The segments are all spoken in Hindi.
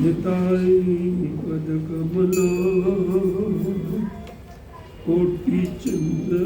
निताई पद कमलो कोटि चंद्र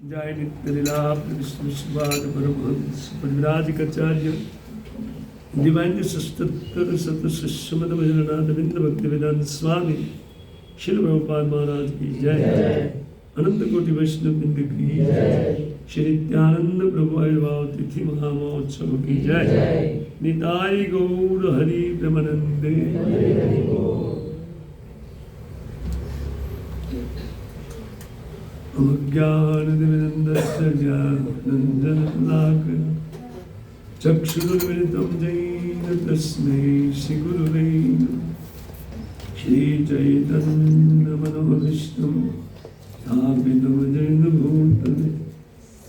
जय नित्य लीला कृष्ण सुबाद परमहंस परिव्राजकाचार्य दिव्यांग सस्तोत्तर सत सुमद भजननाथ बिंद भक्ति वेदांत स्वामी श्री प्रभुपाद महाराज की जय। अनंत कोटि वैष्णव बिंद की जय। श्री नित्यानंद प्रभु आविर्भाव तिथि महामहोत्सव की जय। निताई गौर हरि प्रेमानंदे। अज्ञानतिमिरन्दस्य ज्ञानञ्जनशलाकया चक्षुरुन्मिलितं येन तस्मै श्रीगुरुवे नमः। श्रीचैतन्यमनोभीष्टं स्थापितं येन भूतले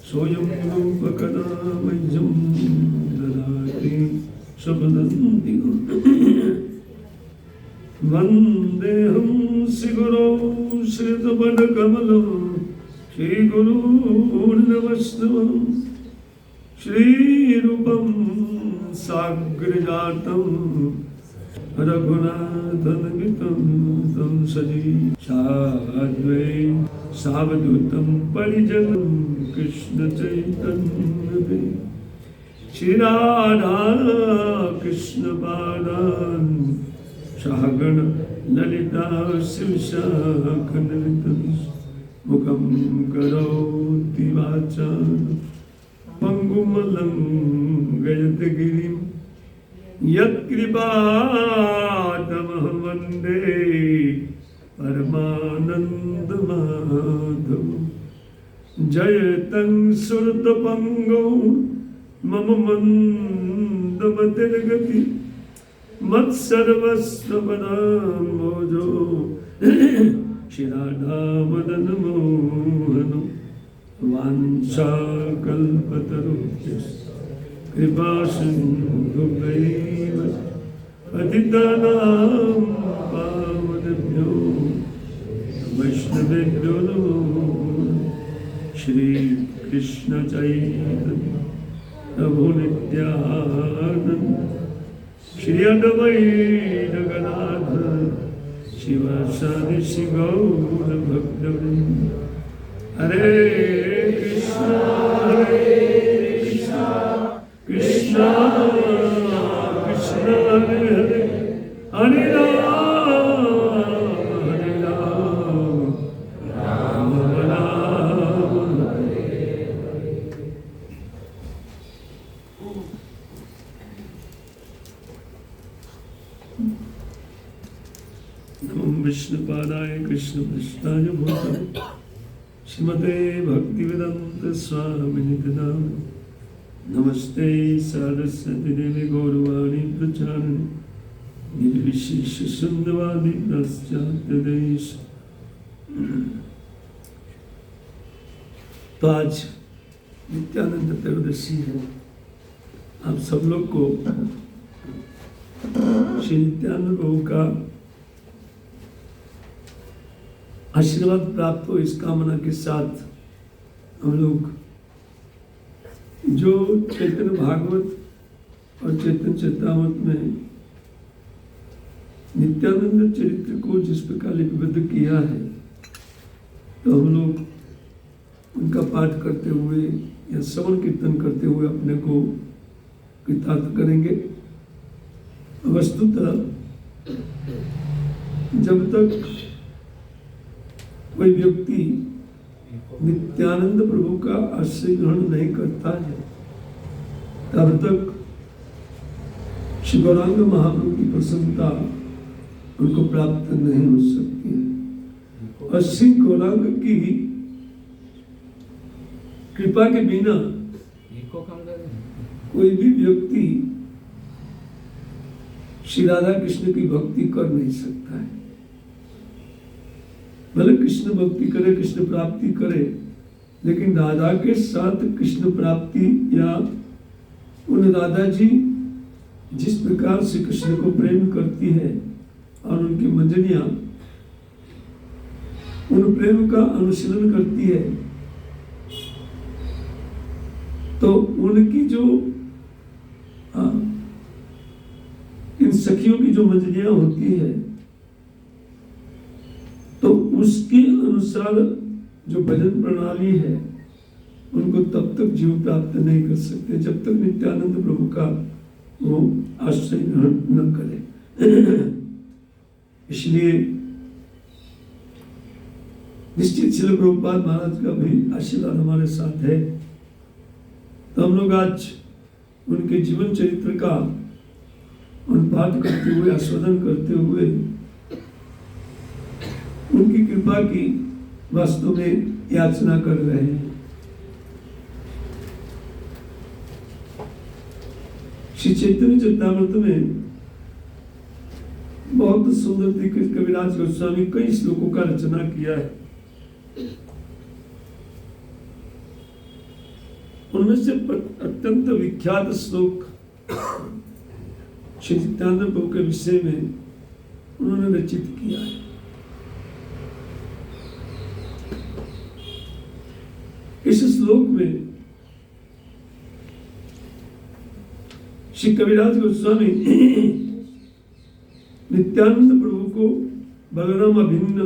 स्वयं रूपकदा मह्यं ददाति स्वपदन्तिकम्। वन्देऽहं श्रीगुरौ श्रीयुतपदकमलं श्रीगुरूर्नवैष्णवं श्रीरूपं साग्रजातं रघुनाथनमितं तं सजीवं सावधूतं परिजनं कृष्णचैतन्यदेवं श्रीराधा कृष्णपादान् सहगण ललिता शिवशाखनलितं मुखं करोति वाचालं पंगुं लंघयति गिरिं यत्कृपातमहं वन्दे परमानन्दमाधवं। जयतं सुरतपङ्गौ मम मन्दमतिर्गतिः मत्सर्वस्वपदाम्बोजो श्रीराधामदनमोहनं वाञ्छाकल्पतरुभ्यश्च कृपासिन्धुभ्यैव पतितानां पावनेभ्यो वैष्णवेभ्यो नमो। श्रीकृष्ण चैतन्य प्रभु नित्यानन्द श्री अद्वैत गदाधर शिवासादि श्री गौर भक्तवृंद। हरे कृष्णा कृष्णा कृष्णा हरे हरे हरे राम राम राम हरे हरे। नमो विष्णुपादाय कृष्णपृष्ठाय भूतले श्रीमते भक्तिवेदांत स्वामिनिधि नामिने। नमस्ते सरस्वती देवी गौरवाणी प्रचारिणे निर्विशेष शून्यवादी पाश्चात्य देश। तो आज नित्यानंद त्रयोदशी है। आप सब लोग को श्री नित्यानंद प्रभु का आशीर्वाद प्राप्त हो इस कामना के साथ हम लोग जो चैतन्य भागवत और चैतन्य चरितामृत में नित्यानंद चरित्र को जिस प्रकार लिपिबद्ध किया है, तो हम लोग उनका पाठ करते हुए या श्रवण कीर्तन करते हुए अपने को कृतार्थ करेंगे। वस्तुतः जब तक कोई व्यक्ति नित्यानंद प्रभु का आश्रय ग्रहण नहीं करता है, तब तक श्री गौरांग महाप्रभु की प्रसन्नता उनको प्राप्त नहीं हो सकती है। और श्री गौरांग की कृपा के बिना कोई भी व्यक्ति श्री राधा कृष्ण की भक्ति कर नहीं सकता है। भले कृष्ण भक्ति करे, कृष्ण प्राप्ति करे, लेकिन राधा के साथ कृष्ण प्राप्ति या उन राधा जी जिस प्रकार से कृष्ण को प्रेम करती है और उनकी मंजनियां उन प्रेम का अनुशीलन करती है, तो उनकी जो इन सखियों की जो मंजनियां होती है, तो उसके अनुसार जो भजन प्रणाली है उनको तब तक जीव प्राप्त नहीं कर सकते जब तक नित्यानंद प्रभु का वो आश्रय ग्रहण न करे। इसलिए निश्चित श्रील प्रभुपाद महाराज का भी आशीर्वाद हमारे साथ है। तो हम लोग आज उनके जीवन चरित्र का पाठ करते हुए, आस्वादन करते हुए उनकी कृपा की वास्तव में याचना कर रहे हैं। श्री चैतन्य चरितामृत में बहुत सुंदर तरीके से कविराज गोस्वामी कई श्लोकों का रचना किया है। उनमें से अत्यंत विख्यात श्लोक श्री नित्यानंद प्रभु के विषय में उन्होंने रचित किया है। इस श्लोक में श्री कविराज गोस्वामी नित्यानंद प्रभु को बलराम अभिन्न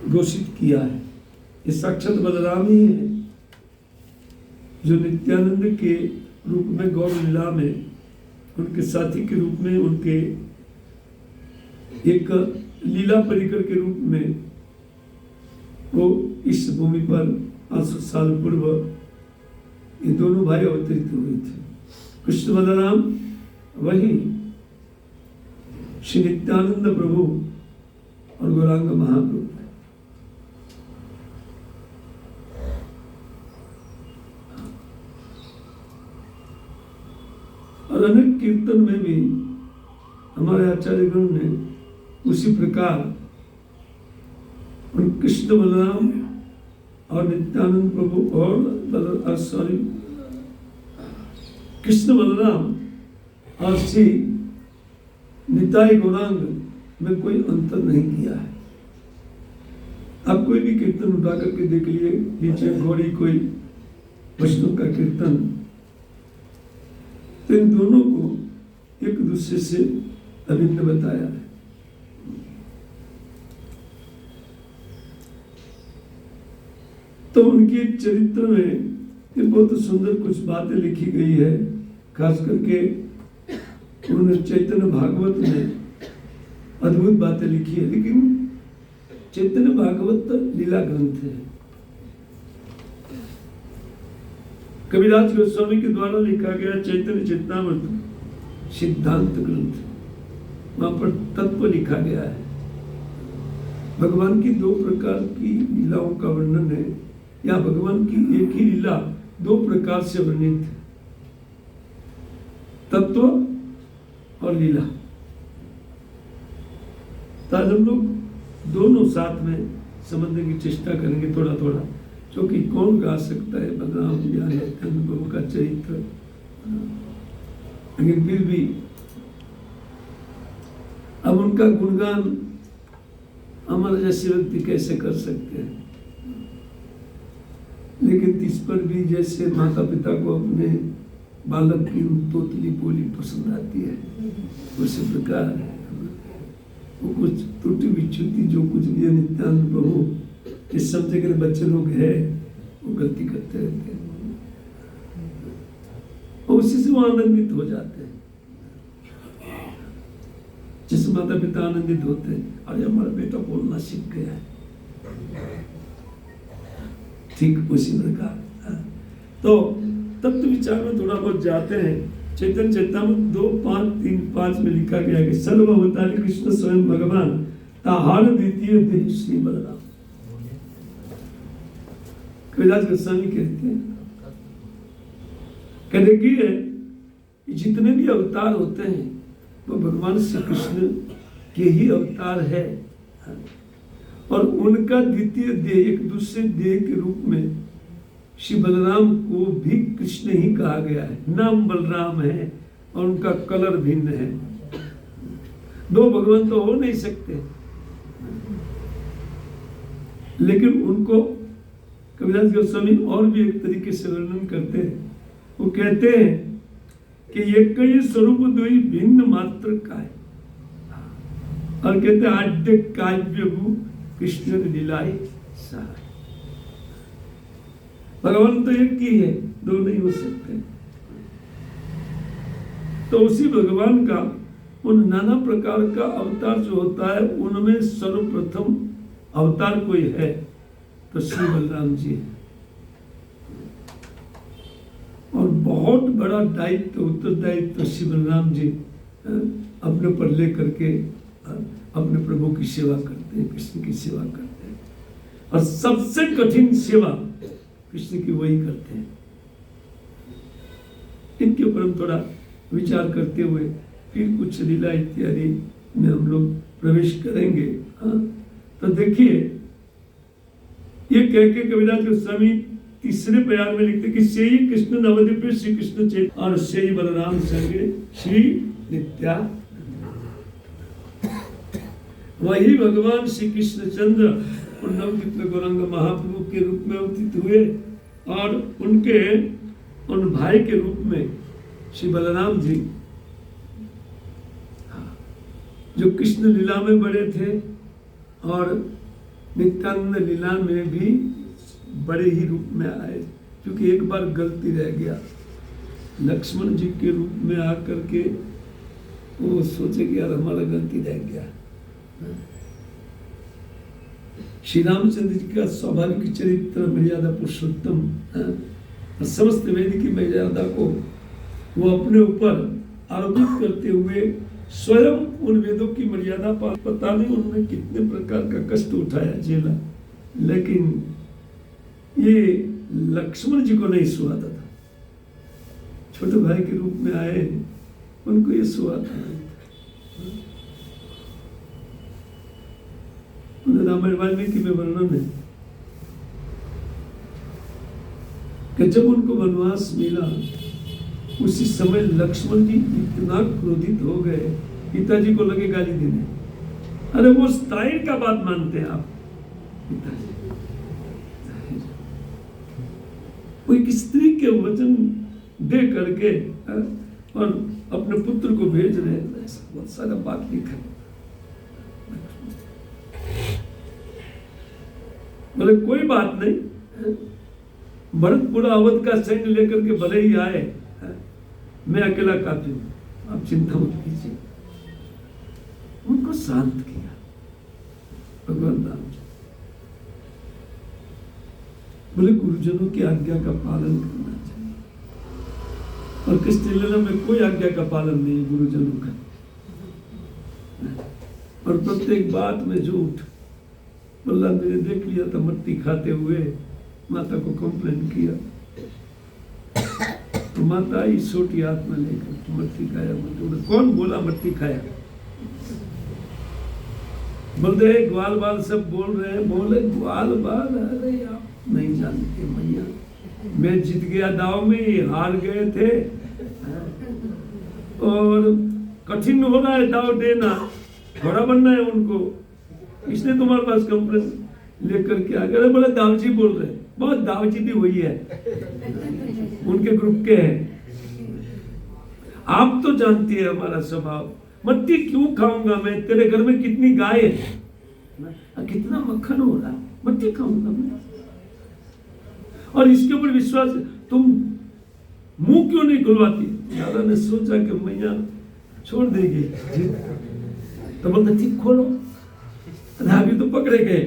घोषित किया है। ये साक्षात बलराम ही है जो नित्यानंद के रूप में गौर लीला में उनके साथी के रूप में, उनके एक लीला परिकर के रूप में वो इस भूमि पर 500 साल पूर्व ये दोनों भाई अवतरित हुए थे। कृष्ण बलराम वही श्री नित्यानंद प्रभु और गौरांग महाप्रभु। और अनेक कीर्तन में भी हमारे आचार्यगण ने उसी प्रकार उन कृष्ण बलराम और नित्यानंद प्रभु और कृष्ण बलराम और श्री निताई गौरांग में कोई अंतर नहीं किया है। आप कोई भी कीर्तन उठा करके देख लीजिए, गौरी कोई वैष्णव का कीर्तन, तो इन दोनों को एक दूसरे से अभिन्न बताया है। तो उनके चरित्र में ये बहुत सुंदर कुछ बातें लिखी गई है। खास करके उन्होंने चैतन्य भागवत में अद्भुत बातें लिखी है। लेकिन चैतन्य भागवत लीला ग्रंथ है। कविराज गोस्वामी के द्वारा लिखा गया चैतन्य चरितामृत सिद्धांत ग्रंथ, वहां पर तत्व लिखा गया है। भगवान की दो प्रकार की लीलाओं का वर्णन है, या भगवान की एक ही लीला दो प्रकार से वर्णित है, तत्व और लीला। तो आज हम लोग दोनों साथ में समझने की चेष्टा करेंगे थोड़ा थोड़ा, क्योंकि कौन गा सकता है बलराम या नित्यानंद प्रभु का चरित्र, लेकिन फिर भी अब उनका गुणगान हमारे जैसे व्यक्ति कैसे कर सकते हैं। लेकिन इस पर भी जैसे माता पिता को अपने बालक की तोतली बोली पसंद आती है, उसी प्रकार वो कुछ त्रुटि विच्युति जो कुछ भी नित्यानंद प्रभु इस सब जगह बच्चे लोग हैं वो गलती करते रहते हैं, और उसी से वो आनंदित हो जाते हैं। जिस माता पिता आनंदित होते हैं, अरे हमारा बेटा बोलना सीख गया है, ठीक उसी प्रकार। तो तत्व विचार में थोड़ा बहुत जाते हैं। चैतन्य चरितामृत 2:5-3-5 में लिखा गया है कि सर्वअवतारी कृष्ण स्वयं भगवान ताहार द्वितीय देह श्री बलराम। कविराज गोस्वामी कहते हैं, देखिए जितने भी अवतार होते हैं वो भगवान श्री कृष्ण के ही अवतार है, और उनका द्वितीय देह, एक दूसरे देह के रूप में श्री बलराम को भी कृष्ण ही कहा गया है। नाम बलराम है और उनका कलर भिन्न है। दो भगवान तो हो नहीं सकते, लेकिन उनको कविराज गोस्वामी और भी एक तरीके से वर्णन करते हैं। वो कहते हैं कि एक ही स्वरूप द्वयी भिन्न मात्र का है, और कहते हैं आद्य काव्य कृष्ण लीलाई सहाय। भगवान तो एक ही है, दो नहीं हो सकते। तो उसी भगवान का उन नाना प्रकार का अवतार जो होता है, उनमें सर्वप्रथम अवतार कोई है तो श्री बलराम जी है। और बहुत बड़ा दायित्व, उत्तरदायित्व श्री बलराम जी अपने पर ले करके अपने प्रभु की सेवा करते हैं, कृष्ण की सेवा करते हैं। और सबसे कठिन सेवा कृष्ण की वही करते हैं। इनके ऊपर हम थोड़ा विचार करते हुए फिर कुछ लीला इत्यादि में हम लोग प्रवेश करेंगे। तो देखिए, ये कह के कविराज गोस्वामी तीसरे प्यार में लिखते कि से ही कृष्ण नवद्वीप श्री कृष्ण चैतन्य और से ही बलराम संगे श्री नित्या। वही भगवान श्री कृष्ण चंद्र और नवद्वीप में गौरांग महाप्रभु के रूप में अवतरित हुए और उनके उन भाई के रूप में श्री बलराम जी, जो कृष्ण लीला में बड़े थे और नित्यानंद लीला में भी बड़े ही रूप में आए। क्योंकि एक बार गलती रह गया, लक्ष्मण जी के रूप में आकर के वो सोचे कि यार हमारा गलती रह गया। श्री रामचंद्र जी का स्वाभाविक चरित्र मर्यादा पुरुषोत्तम और समस्त वेद की मर्यादा को वो अपने ऊपर आरोपित करते हुए स्वयं उन वेदों की मर्यादा पर पता नहीं उन्होंने कितने प्रकार का कष्ट उठाया, झेला, लेकिन ये लक्ष्मण जी को नहीं सुहाता था। छोटे भाई के रूप में आए, उनको ये सुहाता नहीं था। रामायण वाल्मीकि में वर्णन है कि जब उनको वनवास मिला उसी समय लक्ष्मण जी इतना क्रोधित हो गए, पिताजी को लगे गाली देने। अरे वो स्टाइल का बात मानते हैं आप पिताजी। वो एक स्त्री के वचन दे करके और अपने पुत्र को भेज रहे हैं, ऐसा बहुत सारा बात लिखा। बोले कोई बात नहीं, भरत पूरा अवध का सैन्य लेकर के भले ही आए, मैं अकेला काफी हूं, आप चिंता मत कीजिए। उनको शांत किया भगवान राम जी। बोले गुरुजनों की आज्ञा का पालन करना चाहिए, और कृष्ण लीला में कोई आज्ञा का पालन नहीं है गुरुजनों का। और प्रत्येक बात में झूठ। बलराम जी ने देख लिया था मट्टी खाते हुए, माता को कंप्लेन किया तो माता आई छोटी हाथ में लेकर मट्टी खाया। बोलते कौन बोला मट्टी खाया? बोलते ग्वाल बाल सब बोल रहे हैं। बोले ग्वाल बाल? अरे आप नहीं जानते मैया, मैं जीत गया दाव में, हार गए थे और कठिन हो रहा है दाव देना, घोड़ा बनना है उनको, इसने तुम्हारे पास कंप्लेन लेकर के आ गए। बोले दावजी बोल रहे, बहुत दावजी भी वही है, उनके ग्रुप के हैं। आप तो जानती है हमारा स्वभाव, मट्टी क्यों खाऊंगा मैं? तेरे घर में कितनी गाय है, कितना मक्खन हो रहा है, मट्टी खाऊंगा मैं? और इसके ऊपर विश्वास, तुम मुंह क्यों नहीं खुलवाती? दादा ने सोचा कि मैया छोड़ देगी, तो बोलते ठीक खोलो, अभी तो पकड़े गए।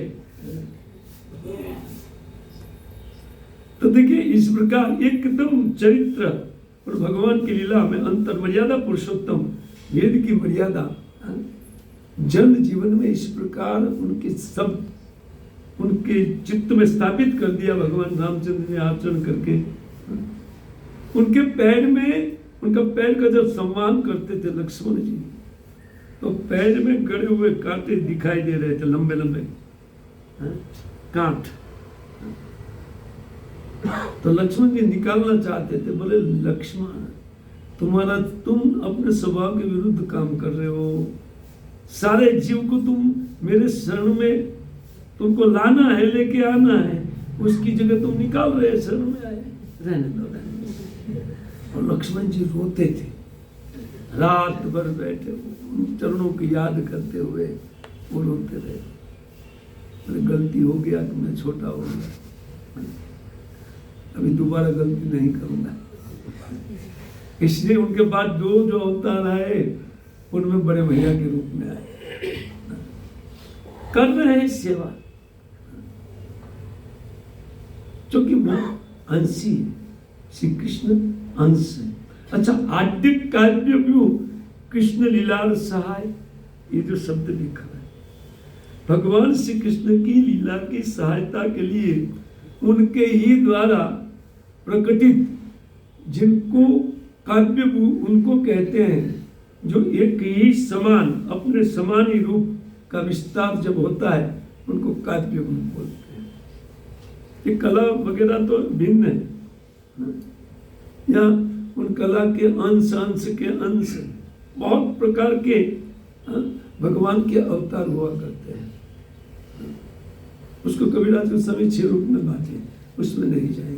तो देखिए इस प्रकार एकदम चरित्र और भगवान की लीला में अंतर मर्यादा पुरुषोत्तम, वेद की मर्यादा जन जीवन में इस प्रकार उनके सब उनके चित्त में स्थापित कर दिया भगवान रामचंद्र ने आचरण करके। उनके पैर में, उनका पैर का जब सम्मान करते थे लक्ष्मण जी, तो पैर में गड़े हुए कांटे दिखाई दे रहे थे, लंबे लंबे कांट। तो लक्ष्मण जी निकालना चाहते थे। बोले लक्ष्मण तुम अपने स्वभाव के विरुद्ध काम कर रहे हो, सारे जीव को तुम मेरे शरण में तुमको लाना है, लेके आना है, उसकी जगह तुम निकाल रहे, शरण में आए, रहने दो। और लक्ष्मण जी रोते थे, रात भर बैठे उन चरणों की याद करते हुए वो रोते रहे। गलती हो गया कि मैं छोटा हो गया, अभी दोबारा गलती नहीं करूंगा। इसलिए उनके बाद जो अवतार आए उनमें बड़े भैया के रूप में आए, कर रहे हैं सेवा, क्योंकि वो अंशी है, श्री कृष्ण अंश है। अच्छा, आद्यिक काव्य व्यू कृष्ण लीला सहाय, ये जो शब्द लिखा है, भगवान श्री कृष्ण की लीला की सहायता के लिए उनके ही द्वारा प्रकटित, जिनको काव्य उनको कहते हैं, जो एक ही समान, अपने समान ही रूप का विस्तार जब होता है उनको काव्य गुण बोलते हैं। ये कला वगैरह तो भिन्न है, या उन कला के अंश के अंश बहुत प्रकार के भगवान के अवतार हुआ करते हैं। उसको कबीरदास गोस्वामी 6 रूप में बांटे, उसमें नहीं जाएंगे।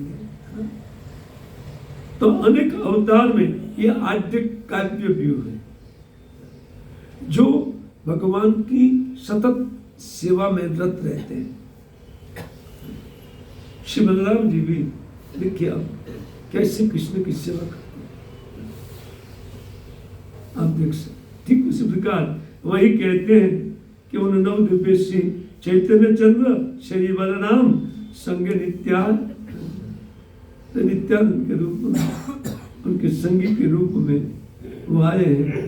तो अनेक अवतार में ये आद्यिक काव्य व्यू है, जो भगवान की सतत सेवा में रत रहते हैं। श्री बलराम जी भी देखिए आप कैसे कृष्ण की सेवा करते हैं, आप देख सकते। ठीक उसी प्रकार वही कहते हैं कि उन नव दिव्य सिंह चैतन्य चंद्र श्री बलराम संगे नित्यानंद के रूप में, उनके संगी के रूप में वो आए हैं।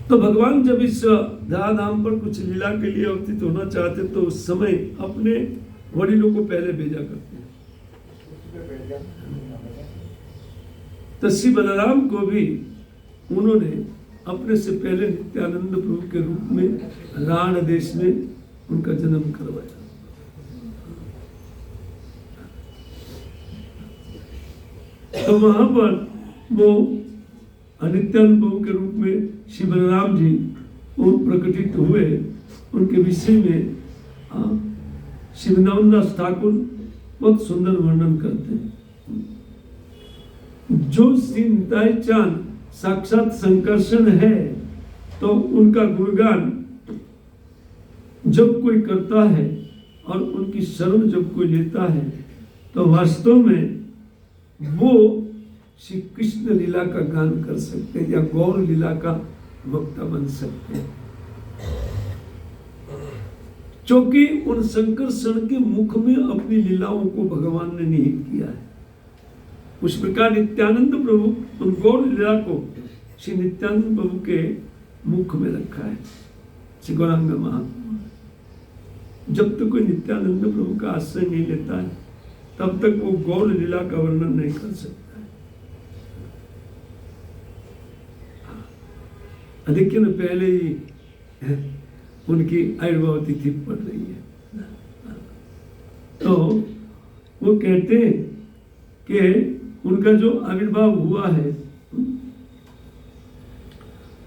तो भगवान जब इस धाम पर कुछ लीला के लिए अवतीत होना चाहते तो उस समय अपने वडिलों को पहले भेजा करते हैं। तो श्री बलराम को भी उन्होंने अपने से पहले नित्यानंद प्रभु के रूप में राण देश में उनका जन्म करवाया। तो वहां पर वो नित्यानंद प्रभु के रूप में श्री बलराम जी वो प्रकटित हुए। उनके विषय में श्री वृंदावनदास ठाकुर बहुत सुंदर वर्णन करते हैं। जो श्री निताई चांद साक्षात संकर्षण है, तो उनका गुणगान जब कोई करता है और उनकी शरण जब कोई लेता है, तो वास्तव में वो श्री कृष्ण लीला का गान कर सकते हैं या गौर लीला का वक्ता बन सकते हैं, क्योंकि उन संकर्षण के मुख में अपनी लीलाओं को भगवान ने निहित किया है। उस प्रकार नित्यानंद प्रभु उन गौर लीला को श्री नित्यानंद प्रभु के मुख में रखा है। श्री गौरांग महाप्रभु जब तक कोई नित्यानंद प्रभु का आश्रय नहीं लेता है, तब तक वो गौर लीला का वर्णन नहीं कर सकता है। देखिए ना, पहले ही उनकी आयुर्भाव तिथि पड़ रही है, तो वो कहते हैं कि उनका जो आविर्भाव हुआ है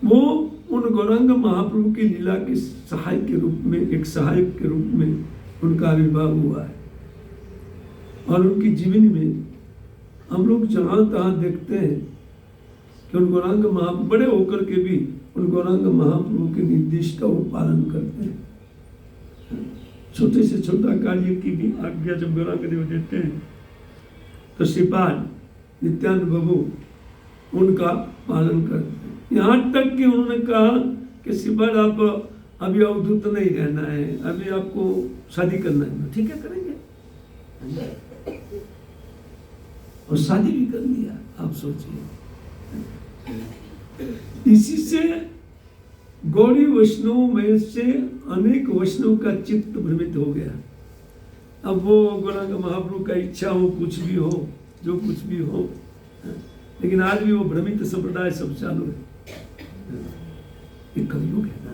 वो उन गौरांग महाप्रभु की लीला के सहायक के रूप में, एक सहायक के रूप में उनका आविर्भाव हुआ है। और उनकी जीवनी में हम लोग जहाँ तहाँ देखते हैं कि उन गौरांग महाप्रभु बड़े होकर के भी उन गौरांग महाप्रभु के निर्देश का वो पालन करते हैं। छोटे से छोटा कार्य की भी आज्ञा जब गौरांग देव देते हैं, तो श्रीपाद नित्यानंद प्रभु उनका पालन करते हैं। यहाँ तक कि उन्होंने कहा कि श्रीपाद आप अभी अवधूत नहीं रहना है, अभी आपको शादी करना है। ठीक है, करेंगे। और शादी भी कर लिया, आप सोचिए। इसी से गौड़ी वैष्णव में से अनेक वैष्णव का चित्त भ्रमित हो गया। अब वो गौरांग महाप्रभु का इच्छा हो, कुछ भी हो, जो कुछ भी हो, लेकिन आज भी वो भ्रमित संप्रदाय सब चालू है। ये कलयुग है ना।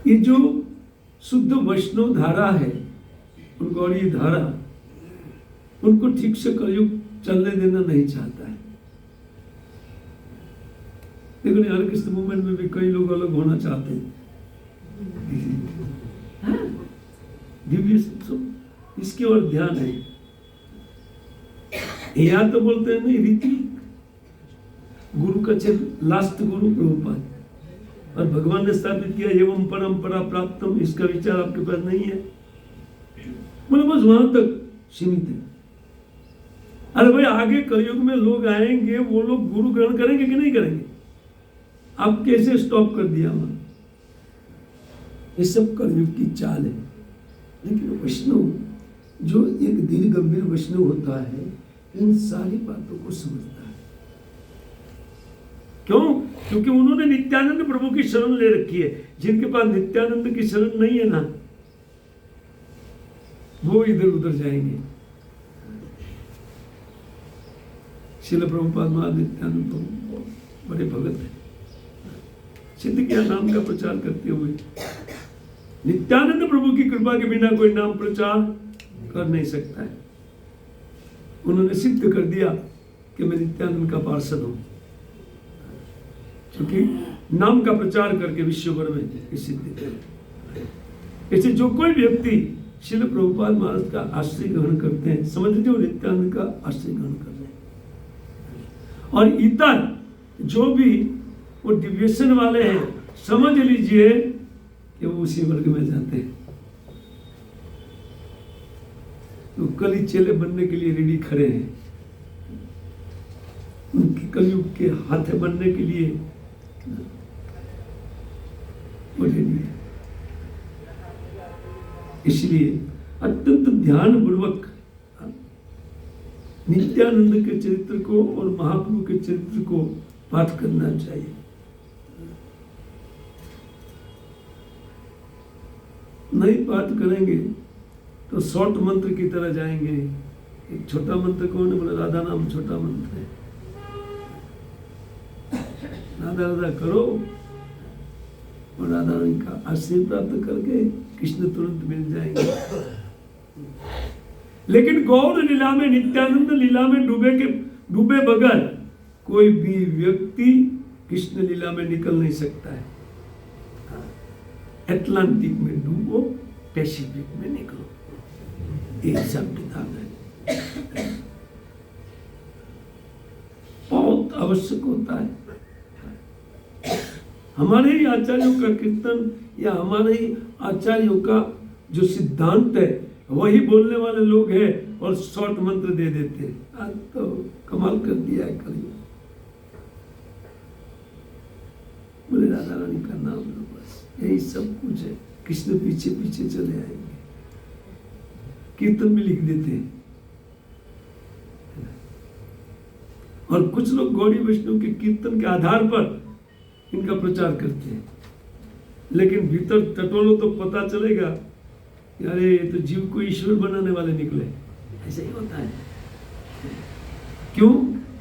ये जो शुद्ध वैष्णव धारा है, उन गौड़ी धारा, उनको ठीक से कलयुग चलने देना नहीं चाहता है। देखो, हरे कृष्ण मूवमेंट में भी कई लोग अलग होना चाहते हैं। दिव्य इसकी ओर ध्यान है। या तो बोलते हैं नहीं, रीति गुरु का लास्ट गुरु प्रभुपाद, और भगवान ने स्थापित किया एवं परंपरा प्राप्तम, इसका विचार आपके पास नहीं है। बोले बस वहां तक सीमित है। अरे भाई आगे कलयुग में लोग आएंगे, वो लोग गुरु ग्रहण करेंगे कि नहीं करेंगे? आप कैसे स्टॉप कर दिया वहां? ये सब कलयुग की चाल है। लेकिन वैष्णव जो एक दिल गंभीर वैष्णव होता है, इन सारी बातों को समझता है। क्यों? क्योंकि उन्होंने नित्यानंद प्रभु की शरण ले रखी है। जिनके पास नित्यानंद की शरण नहीं है ना, वो इधर उधर जाएंगे। श्रील प्रभुपाद महाराज नित्यानंद प्रभु बड़े भगत है। सिद्ध ज्ञान नाम का प्रचार करते हुए, नित्यानंद प्रभु की कृपा के बिना कोई नाम प्रचार कर नहीं सकता है। उन्होंने सिद्ध कर दिया कि मैं नित्यानंद का पार्षद हूं, क्योंकि नाम का प्रचार करके विश्व भर में सिद्धि। ऐसे जो कोई व्यक्ति श्रील प्रभुपाद महाराज का आश्रय ग्रहण करते हैं, समझ लीजिए वो नित्यानंद का आश्रय ग्रहण कर रहे हैं। और इतर जो भी वो डिविएशन वाले हैं, समझ लीजिए कि वो उसी वर्ग में जाते हैं। तो कली चेले बनने के लिए रेडी खड़े हैं, उनके कलयुग के हाथे बनने के लिए वो रेडी है। इसलिए अत्यंत ध्यान पूर्वक नित्यानंद के चरित्र को और महाप्रभु के चरित्र को पाठ करना चाहिए। नहीं पाठ करेंगे तो शॉर्ट मंत्र की तरह जाएंगे। एक छोटा मंत्र कौन है? बोले राधा नाम छोटा मंत्र है। राधा राधा करो और राधा रानी का आशीर्वाद प्राप्त करके कृष्ण तुरंत मिल जाएंगे। लेकिन गौर लीला में, नित्यानंद लीला में डूबे बगैर कोई भी व्यक्ति कृष्ण लीला में निकल नहीं सकता है। अटलांटिक में डूबो, पैसिफिक में निकलो, ये सब किताब है। बहुत आवश्यक होता है। हमारे ही आचार्यों का कीर्तन या हमारे ही आचार्यों का जो सिद्धांत है वही बोलने वाले लोग हैं और शॉर्ट मंत्र दे देते हैं। आज तो कमाल कर दिया है कल। बोले राधा रानी का नाम लो, बस यही सब कुछ है। कृष्ण पीछे पीछे चले आएंगे। कीर्तन में लिख देते हैं। और कुछ लोग गौड़ी वैष्णव के कीर्तन के आधार पर इनका प्रचार करते हैं। लेकिन भीतर टटोलो तो पता चलेगा कि अरे ये तो जीव को ईश्वर बनाने वाले निकले। ऐसा ही होता है। क्यों?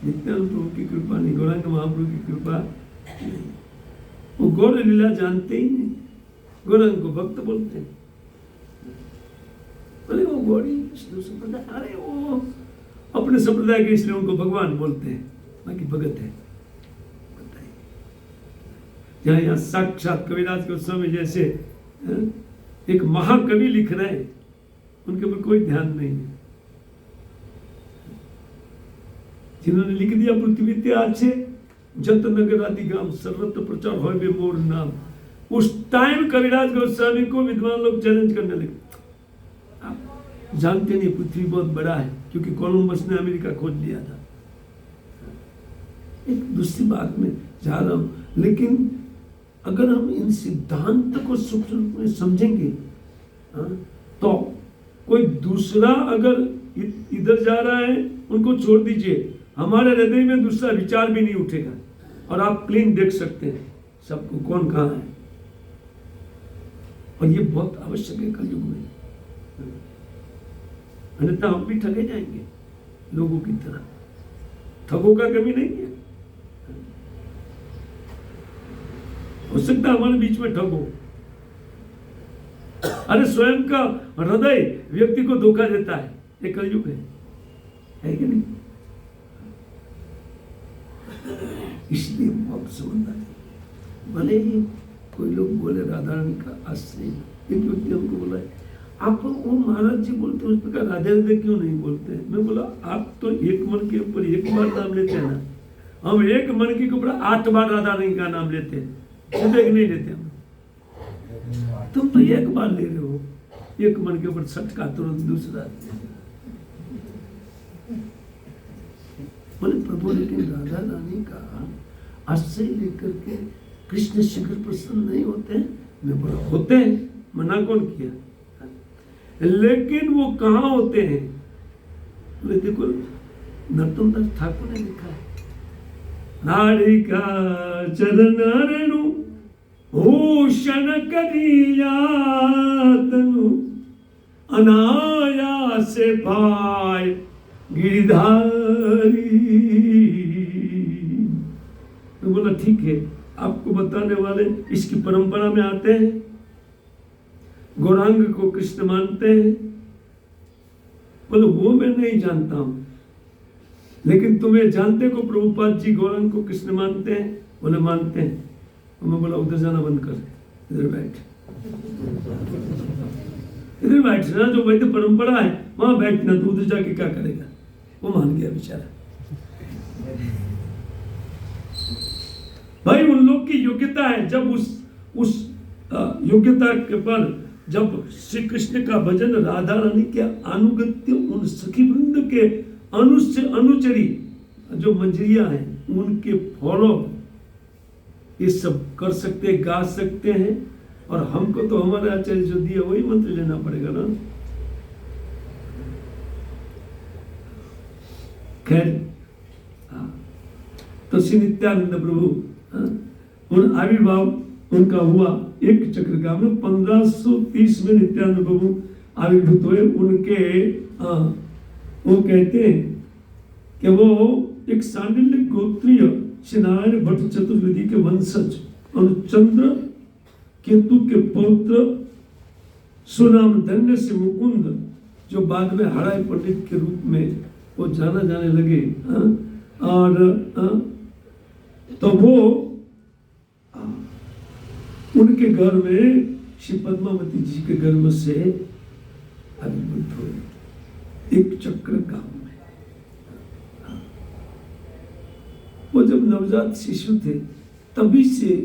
नित्यानंद प्रभु की कृपा नहीं, गौरांग महाप्रभु की कृपा नहीं। वो गौर लीला जानते ही नहीं। गौरांग को भक्त बोलते हैं। बोले वो गौड़ी संप्रदाय, अरे वो अपने संप्रदाय के इसलिए उनको भगवान बोलते हैं, बाकी भगत है। जहाँ यहाँ साक्षात कविराज गोस्वामी जैसे एक महाकवि लिख रहे हैं, उनके ऊपर कोई ध्यान नहीं है। जिन्होंने लिख दिया पृथ्वी ते आछे जत नगर आदि गाम सर्वत्र प्रचार हो बे मोर नाम, उस टाइम कविराज गोस्वामी को विद्वान लोग चैलेंज करने लगे। आप जानते नहीं पृथ्वी बहुत बड़ा है, क्योंकि कोलंबस ने अमेरिका खोज लिया था। एक दूसरी बात में जा रहा हूं, लेकिन अगर हम इन सिद्धांत को सूक्ष्म रूप में समझेंगे तो कोई दूसरा अगर इधर जा रहा है उनको छोड़ दीजिए, हमारे हृदय में दूसरा विचार भी नहीं उठेगा और आप क्लीन देख सकते हैं सबको कौन कहाँ है। और ये बहुत आवश्यक है कलयुग में, अन्यथा हम भी ठगे जाएंगे लोगों की तरह। ठगों का कमी नहीं है। हो सकता है हमारे बीच में ठग हो। अरे स्वयं का हृदय व्यक्ति को धोखा देता है, ये कलयुग है कि नहीं? इसलिए बहुत समझदार है। भले ही कोई लोग बोले राधा रानी का आश्रय, एक व्यक्ति हमको बोला है आप वो महाराज जी बोलते हैं उस प्रकार राधे राधे क्यों नहीं बोलते हैं? मैं बोला आप तो एक मन के ऊपर एक बार नाम लेते हैं ना, हम एक मन के ऊपर 8 बार राधा रानी का नाम लेते हैं। सिर्फ एक नहीं लेते हम। तुम तो एक बार ले रहे हो, एक मन के ऊपर सटका तुरंत दूसरा। बोले प्रभु लेकिन राधा रानी का आश्रय लेकर के कृष्ण शीघ्र प्रसन्न नहीं होते? मैं बोला होते हैं, मना कौन किया, लेकिन वो कहाँ होते हैं? बोले देखो नरोत्तमदास ठाकुर ने लिखा है, नारी का चरण रेणु भूषण करिया तनु अनायास पाए गिरधारी। तो बोला ठीक है, आपको बताने वाले इसकी परंपरा में आते हैं, गौरांग को कृष्ण मानते हैं। बोले वो मैं नहीं जानता हूं, लेकिन तुम्हें जानते को प्रभुपाद जी गौरांग को कृष्ण मानते हैं? बोले मानते हैं। तो मैं बोला उधर जाना बंद कर, इधर बैठ, इधर बैठना, जो वैद्य परंपरा है वहां बैठना, तो उधर जाके क्या करेगा? वो मान गया बेचारा। भाई उन लोग की योग्यता है, जब उस योग्यता के पर जब श्री कृष्ण का भजन, राधा रानी के अनुगत्य, उन सखी वृंद के अनुचरी जो मंजरिया हैं उनके फॉलो ये सब कर सकते, गा सकते हैं। और हमको तो हमारे आचार्य जो दिया वही मंत्र लेना पड़ेगा ना। खैर तो श्री नित्यानंद प्रभु उन आविर्भाव उनका हुआ एक चक्र का में 1530 में नित्यानंद प्रभु आविर्भूत हुए। उनके वो कहते हैं कि वो एक सांडिल्य गोत्रीय श्री नारायण भट्ट चतुर्वेदी के वंशज अनुचंद्र केतु के पौत्र सुनाम धन्य से मुकुंद, जो बाद में हराय पंडित के रूप में वो जाना जाने लगे। और तो वो उनके घर में श्री पद्मावती जी के गर्भ से आविर्भूत हुए एक चक्र गांव में। वो जब नवजात शिशु थे तभी से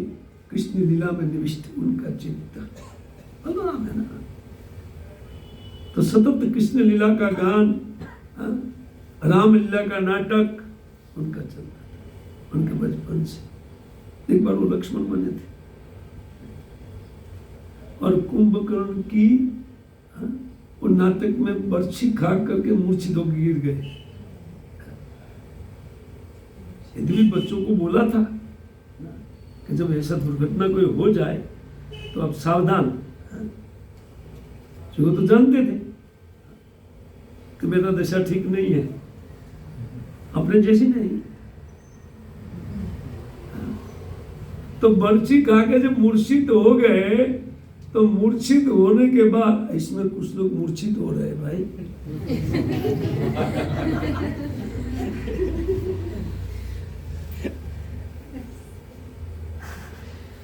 कृष्ण लीला में निविष्ट उनका चित्त बलराम है ना। तो सतत कृष्ण लीला का गान, राम लीला का नाटक उनका चलता था उनके बचपन से। एक बार वो लक्ष्मण बने थे और कुंभकर्ण की वो नाटक में बर्छी खा करके मूर्छित होकर गिर गए। यदि भी बच्चों को बोला था कि जब ऐसा दुर्घटना कोई हो जाए तो आप सावधान, जो तो जानते थे कि मेरा दशा ठीक नहीं है, अपने जैसी नहीं। तो बर्छी खा के जब मूर्छित हो गए, तो मूर्छित होने के बाद इसमें कुछ लोग मूर्छित हो रहे भाई।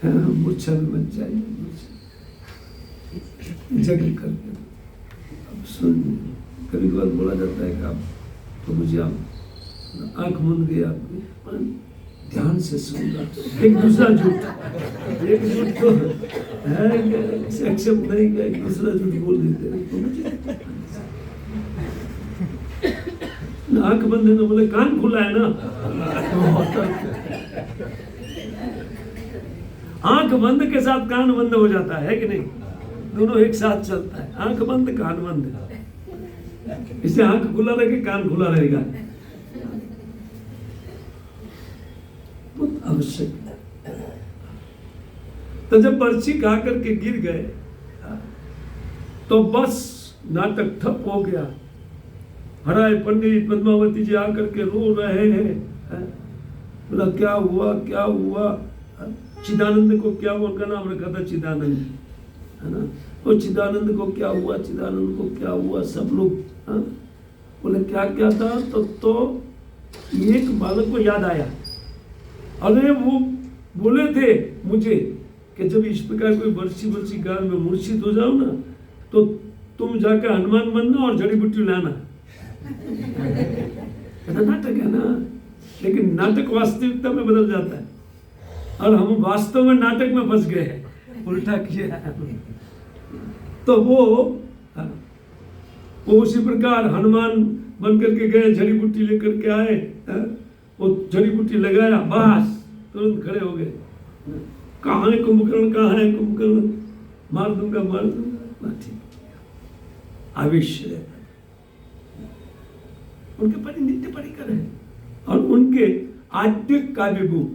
मूर्छा भी बन जाएगी जगह करके। अब सुन, कभी कभार बोला जाता है कि आप तो मुझे आप आंख मूंद गए, आप ध्यान से सुनना। एक दूसरा झूठ, एक झूठ तो है एक्सेप्ट नहीं किया, एक दूसरा झूठ बोल देते हैं। आंख बंद है ना, बोले कान खुला है ना। आंख बंद के साथ कान बंद हो जाता है कि नहीं? दोनों एक साथ चलता है, आंख बंद कान बंद। इससे आंख खुला रहे कान खुला रहेगा, बहुत आवश्यक। तो जब पर्ची खा करके गिर गए तो बस नाटक ठप हो गया। हराय पंडित पद्मावती जी आकर के रो रहे हैं। बोला क्या हुआ क्या हुआ? चिदानंद को क्या हुआ? उनका नाम रखा था चिदानंद, है ना। वो चिदानंद को क्या हुआ, चिदानंद को क्या हुआ? सब लोग बोले क्या क्या था? तो एक बालक को याद आया। अरे वो बोले थे मुझे कि जब इस प्रकार कोई बरसी गाल में मूर्छित हो जाओ ना, तो तुम जाकर हनुमान बनना और जड़ी बूटी लाना। नाटक है ना, लेकिन नाटक वास्तविकता में बदल जाता है। और हम वास्तव में नाटक में फंस गए हैं, उल्टा किया है। तो वो उसी प्रकार हनुमान बन करके गए, जड़ी बूटी लेकर के आए, वो जड़ी बूटी लगाया, बस तुरंत खड़े हो गए। कहाँ है कुंभकर्ण, कहाँ है कुंभकर्ण, मार दूंगा मार दूंगा, ठीक आवेश उनके परि नित्य परिकर है। और उनके आद्य काव्य गुरु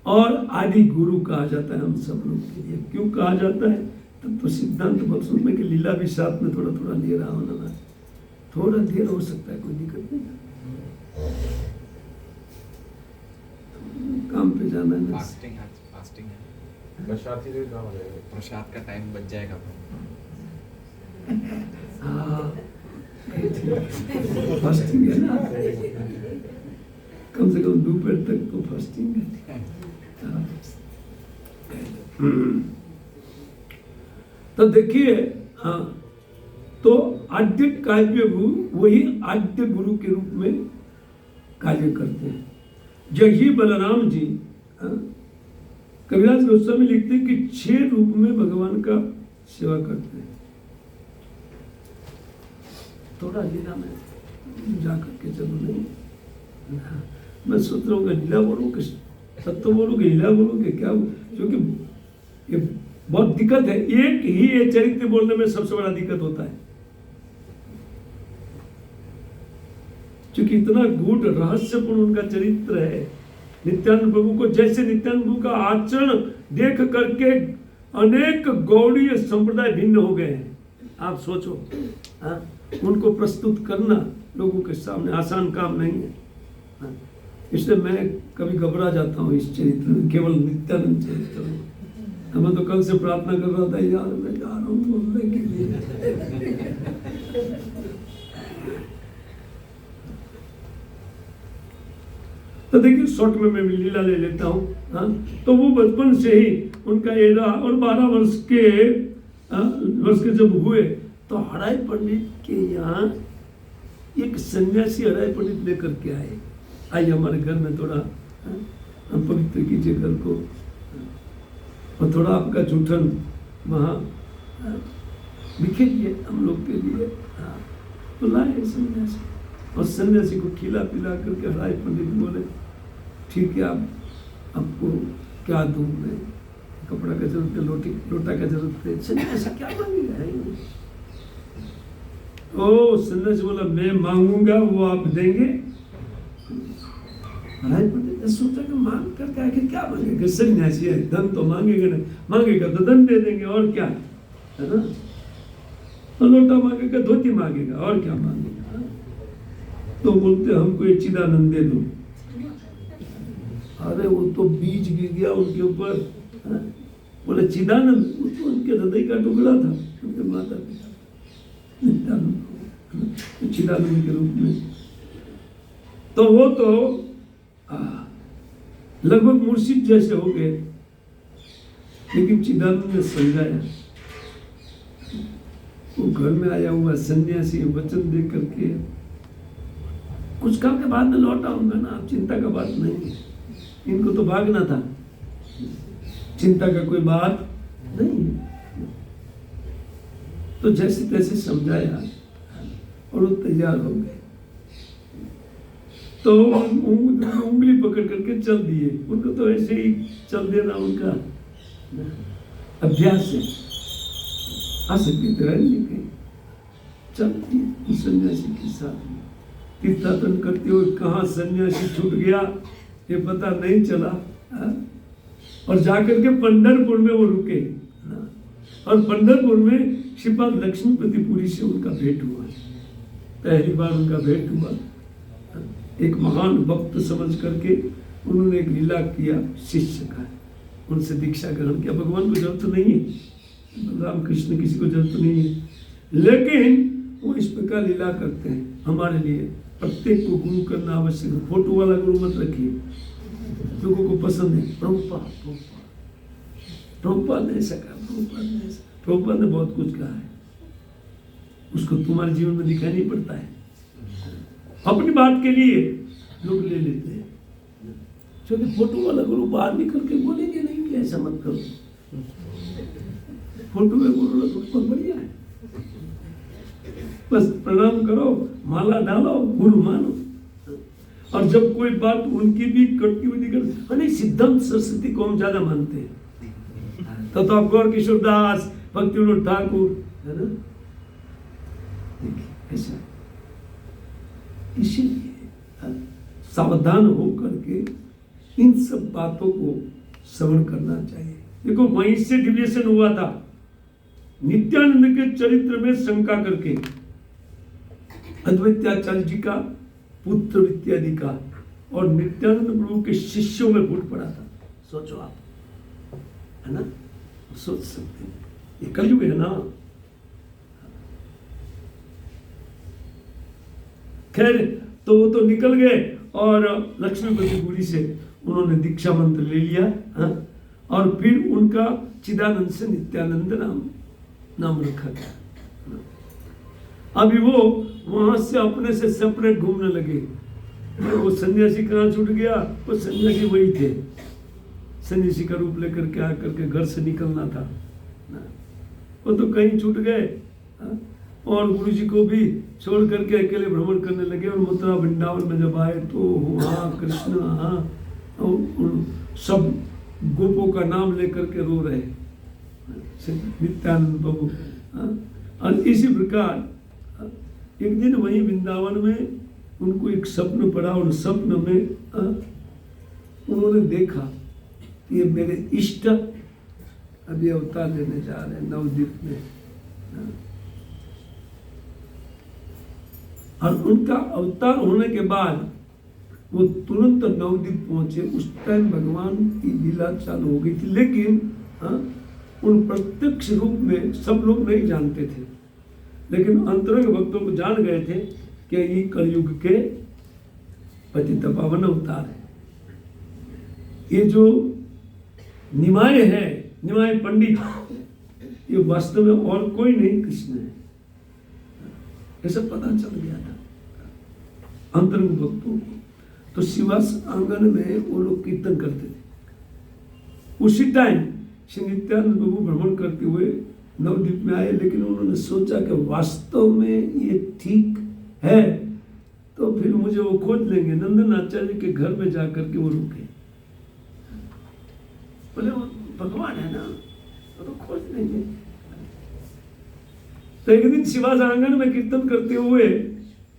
और आदि गुरु कहा जाता है हम सब लोग के लिए। क्यों कहा जाता है? तो सिद्धांत बख्शुन में कि लीला भी साथ में थोड़ा थोड़ा ले रहा होना, थोड़ा देर हो सकता है, कोई दिक्कत नहीं, काम पे जाना है। फास्टिंग है, प्रसाद का टाइम बच जाएगा। हाँ फास्टिंग है ना, कम से कम दोपहर तक तो फास्टिंग है। तो देखिए, हाँ, तो आद्य काव्य गुरु वही आद्य गुरु के रूप में कार्य करते हैं। यही बलराम जी, कविराज गोस्वामी लिखते हैं कि 6 रूप में भगवान का सेवा करते हैं। थोड़ा लीला में जाकर के जरूर नहीं, मैं सोच रहा हूँ लीला बोलूँ कि सत्य बोलूँ कि लीला बोलूँ कि क्या, क्योंकि ये बहुत दिक्कत है। एक ही ये चरित्र बोलने में सबसे बड़ा दिक्कत होता है, क्योंकि इतना गूढ़ रहस्यपूर्ण उनका चरित्र है। नित्यानंद प्रभु को, जैसे नित्यानंद प्रभु का आचरण देख करके अनेक गौड़ीय संप्रदाय भिन्न हो गए हैं। आप सोचो, हाँ, उनको प्रस्तुत करना लोगों के सामने आसान काम नहीं है। हाँ, इसलिए मैं कभी घबरा जाता हूँ इस चरित्र में, केवल नित्यानंद चरित्र में। मैं तो कल से प्रार्थना कर रहा था, यार मैं जा रहा हूँ बोलने के लिए। तो देखिए, शॉर्ट में मैं लीला ले लेता हूँ। हाँ, तो वो बचपन से ही उनका एरा, और 12 वर्ष के जब हुए तो हराई पंडित के यहाँ एक सन्यासी हराई पंडित लेकर के आए, आइए हमारे घर में थोड़ा हम पवित्र कीजिए घर को, और थोड़ा आपका जूठन वहाँ बिखेरिए हम लोग के लिए। हाँ, तो लाए सन्यासी, और सन्यासी को खिला पिला करके हराई पंडित बोले, ठीक है, आप आपको क्या दूँ मैं, कपड़ा का जरूरत है, लोटा का जरूरत है, सन्यासी क्या मांगेगा? ओ सन्यासी बोला, मैं मांगूंगा वो आप देंगे। हराई पंडित ने सोचा कि मांग करके आखिर क्या मांगेगा, सन्यासी है, धन तो मांगेगा नहीं, मांगेगा तो धन दे देंगे, और क्या है ना। तो लोटा मांगेगा, धोती मांगेगा, और क्या मांगेगा। तो बोलते हमको ये चिदानंद दे दो। अरे वो तो बीज गिर गया उनके ऊपर। बोले चिदानंद, तो उनके हृदय का टुकड़ा था, उनके माता पिता चिदानंद के रूप में। तो वो तो लगभग मुर्शिद जैसे हो गए, लेकिन चिदानंद ने समझाया। वो घर में आया हुआ सन्यासी वचन दे करके, कुछ काल के बाद में लौट आऊंगा ना, आप चिंता का बात नहीं है, इनको तो भागना था, चिंता का कोई बात नहीं। तो जैसे तैसे समझाया और वो तैयार हो गए। तो उंगली पकड़ करके चल दिए, उनको तो ऐसे ही चल देना उनका अभ्यास है। आसक्ति तो है नहीं, चल दिए सन्यासी के साथ में। तीर्थाटन करते हुए कहाँ सन्यासी छूट गया ये पता नहीं चला। और जाकर के पंढरपुर में वो रुके, और पंढरपुर में श्रीपाद लक्ष्मीपति पुरी से उनका भेंट हुआ। पहली बार उनका भेंट हुआ। एक महान भक्त समझ करके उन्होंने एक लीला किया शिष्य का, उनसे दीक्षा ग्रहण किया। भगवान को जरूरत नहीं है, रामकृष्ण किसी को जरूरत नहीं है, लेकिन वो इस प्रकार लीला करते हैं हमारे लिए। प्रत्येक को गुरु करना आवश्यक है। फोटो वाला गुरु मत रखिए, लोगों को पसंद है प्रभुपाद नहीं सका, प्रभुपाद ने बहुत कुछ कहा है, उसको तुम्हारे जीवन में दिखाई नहीं पड़ता है। अपनी बात के लिए लोग ले लेते हैं, क्योंकि फोटो वाला गुरु बाहर निकल के बोलेंगे नहीं, ऐसा मत करो, फोटो में बोल रहा तो बहुत बढ़िया है, बस प्रणाम करो, माला डालो, गुरु मानो। और जब कोई बात उनकी भी कटती हुई दिखे, अरे सिद्धांत सरस्वती को हम ज्यादा मानते हैं, तो गौर किशोर दास, भक्ति विनोद ठाकुर, है ना, देखिए ऐसा। इसीलिए सावधान होकर के इन सब बातों को श्रवण करना चाहिए। देखो वहीं से डिविएशन हुआ था, नित्यानंद के चरित्र में शंका करके अद्वैताचार्य जी का पुत्र इत्यादि का और नित्यानंद प्रभु के शिष्यों में फूट पड़ा था। सोचो आप, है ना, सोच सकते हैं, ये कलयुग है ना। खैर तो वो तो निकल गए और लक्ष्मीपति पुरी से उन्होंने दीक्षा मंत्र ले लिया, हाँ? और फिर उनका चिदानंद से नित्यानंद नाम रखा गया। अभी वो वहां से अपने से सेपरेट घूमने लगे। वो सन्यासी कहाँ छूट गया, वो सन्यासी वही थे, सन्यासी का रूप लेकर के आकर के घर से निकलना था, वो तो कहीं छूट गए, हाँ? और गुरु जी को भी छोड़ करके अकेले भ्रमण करने लगे। और मथुरा वृंदावन में जब आए तो वहाँ कृष्ण, हाँ, सब गोपों का नाम लेकर के रो रहे नित्यानंद प्रभु, हाँ? और इसी प्रकार एक दिन वहीं वृंदावन में उनको एक स्वप्न पड़ा और स्वप्न में उन्होंने देखा कि ये मेरे इष्ट अभी अवतार लेने जा रहे हैं नवद्वीप में, और उनका अवतार होने के बाद वो तुरंत नवद्वीप पहुंचे। उस टाइम भगवान की लीला चालू हो गई थी, लेकिन उन प्रत्यक्ष रूप में सब लोग नहीं जानते थे, लेकिन अंतरंग भक्तों को जान गए थे कि ये कलयुग के पतित पावन अवतार है। ये जो निमाय है, निमाय पंडित, ये वास्तव में और कोई नहीं कृष्ण है, ऐसा पता चल गया था अंतरंग भक्तों को। तो शिवास आंगन में वो लोग कीर्तन करते थे। उसी टाइम श्री नित्यानंद प्रभु भ्रमण करते हुए नवद्वीप में आए, लेकिन उन्होंने सोचा कि वास्तव में ये ठीक है तो फिर मुझे वो खोज लेंगे। नंदन आचार्य के घर में जाकर के वो रुके, बोले वो भगवान है ना, तो खोज लेंगे। तो एक दिन शिवास आंगन में कीर्तन करते हुए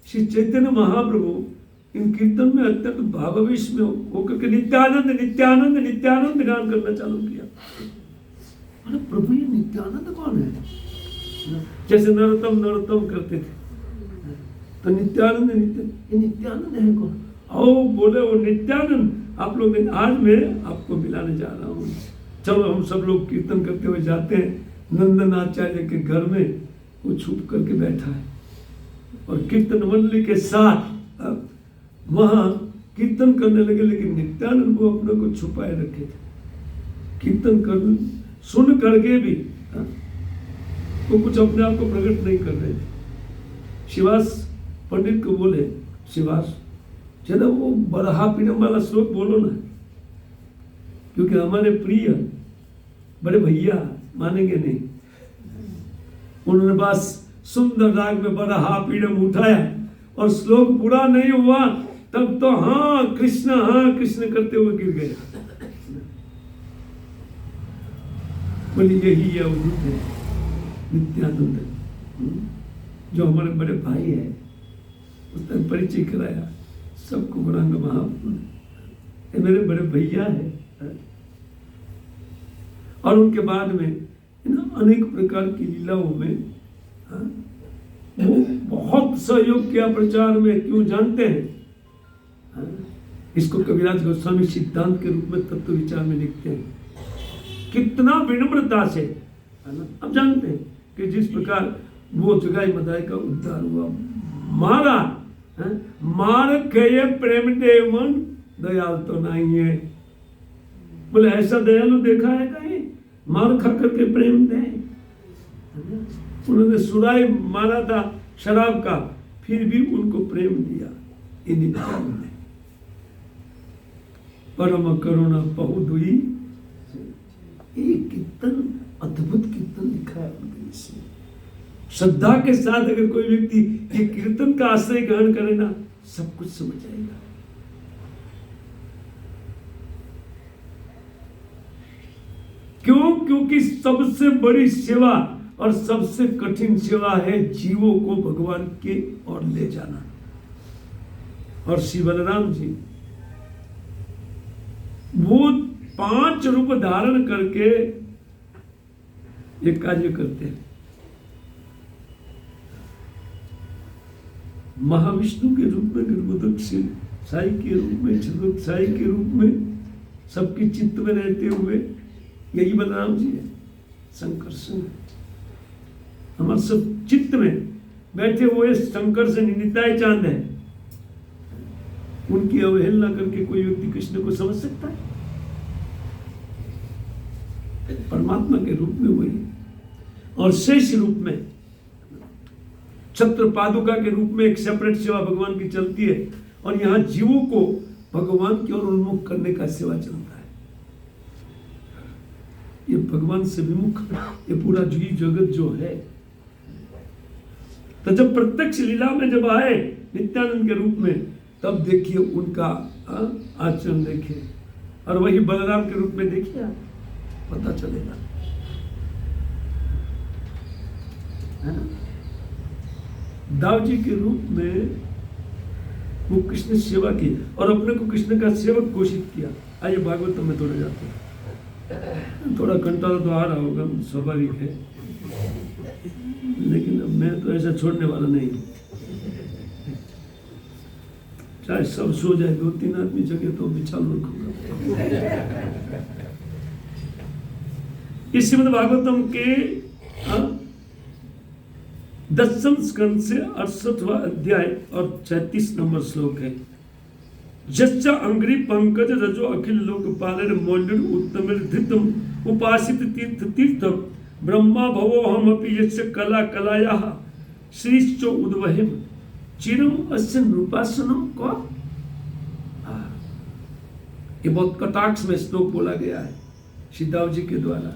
श्री चैतन्य महाप्रभु इन कीर्तन में अत्यंत भावावेश में होकर के नित्यानंद नित्यानंद नित्यानंद गान करना चालू किया। अरे प्रभु ये नित्यानंद कौन है? जैसे नरोत्तम नरोत्तम करते थे, तो नित्यानंद ये नित्यानंद है कौन? आओ बोले वो नित्यानंद, आप लोग आज मैं आपको मिलाने जा रहा हूँ। चलो हम सब लोग कीर्तन करते हुए जाते हैं। नंदन आचार्य के घर में वो छुप करके बैठा है और कीर्तन मंडली के साथ वहां कीर्तन करने लगे, लेकिन नित्यानंद को अपने को छुपाए रखे थे। कीर्तन कर सुन करके भी वो कुछ अपने आप को प्रकट नहीं कर रहे थे। शिवास पंडित को बोले, शिवास चलो वो बरहा पीड़म वाला श्लोक बोलो ना, क्योंकि हमारे प्रिय बड़े भैया मानेंगे नहीं। उन्होंने बस सुंदर राग में बरहा पीड़म उठाया और श्लोक पूरा नहीं हुआ तब तो हाँ कृष्ण करते हुए गिर गए। बोले यही अवधूत है नित्यानंद, जो हमारे बड़े भाई है। उसने परिचय कराया सबको, गौरांग महाप्रभु ने, ये मेरे बड़े भैया है। और उनके बाद में अनेक प्रकार की लीलाओं में वो बहुत सहयोग किया प्रचार में। क्यों जानते हैं? इसको कविराज गोस्वामी सिद्धांत के रूप में तत्व विचार में लिखते हैं। कितना विनम्रता से, है ना, अब जानते हैं कि जिस प्रकार वो जगाई मदाई का उद्धार हुआ, मारा मार के प्रेम देवन दयाल तो नहीं है। बोले ऐसा दयालु देखा है कहीं? मार खा करके प्रेम दे। उन्होंने सुराई मारा था शराब का, फिर भी उनको प्रेम दिया। ये नित्यानंद है। परम करुणा बहुत हुई कीर्तन, अद्भुत कीर्तन लिखा है उनके विषय। श्रद्धा के साथ अगर कोई व्यक्ति ये कीर्तन का आश्रय ग्रहण करे ना, सब कुछ समझ आएगा। क्यों? क्योंकि सबसे बड़ी सेवा और सबसे कठिन सेवा है जीवों को भगवान के ओर ले जाना। और श्री बलराम जी वो 5 रूप धारण करके ये कार्य करते हैं। महाविष्णु के रूप में, गर्भोदक साई के रूप में, चित्रगुप्त साई के रूप में, सबके चित्त में रहते हुए यही बलराम जी है। संकर्षण हमारे सब चित्त में बैठे हुए संकर्षण निताय चांद है। उनकी अवहेलना करके कोई व्यक्ति कृष्ण को समझ सकता है? परमात्मा के रूप में वही, और शेष रूप में छत्र पादुका के रूप में एक सेपरेट सेवा भगवान की चलती है। और यहां जीवों को भगवान की ओर उन्मुख करने का सेवा चलता है। ये भगवान से विमुख ये पूरा जीव जगत जो है। तो जब प्रत्यक्ष लीला में जब आए नित्यानंद के रूप में, तब देखिए उनका आचरण देखिए, और वही बलराम के रूप में देखिए, आप पता चलेगा, है ना। दाव जी के रूप में वो कृष्ण सेवा की और अपने को कृष्ण का सेवक घोषित किया। आइए भागवतम में थोड़े जाते हैं। थोड़ा कंटाला तो आ रहा होगा, स्वाभाविक है, लेकिन अब मैं तो ऐसा छोड़ने वाला नहीं हूं। चाहे सब सो जाए, 2-3 आदमी जगह तो बिछाल रखूंगा। इस श्रीमद् भागवतम के 10वें स्कंद से 68वां अध्याय और 36 नंबर श्लोक है। जच्च अंग्री पंकज रजो अखिल लोक पालर मौल्युर उत्तमिर धृतम उपासित तीर्थ तीर्थ ब्रह्मा भवो हम अपि यस्य कला कलायाः श्रीश्चो उद्वहिम चिरम अस्य नृपासनम को। ये बहुत कटाक्ष में श्लोक बोला गया है सिद्धाव जी के द्वारा।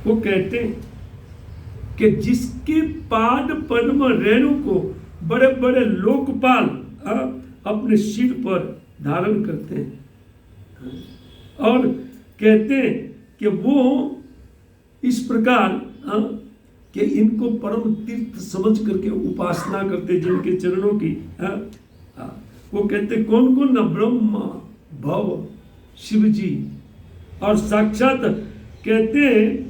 वो कहते हैं कि जिसके पाद पद्म रेणु को बड़े बड़े लोकपाल अपने सिर पर धारण करते हैं, और कहते हैं कि वो इस प्रकार कि इनको परम तीर्थ समझ करके उपासना करते, जिनके चरणों की वो कहते कौन कौन ना, ब्रह्मा भव शिव जी, और साक्षात कहते हैं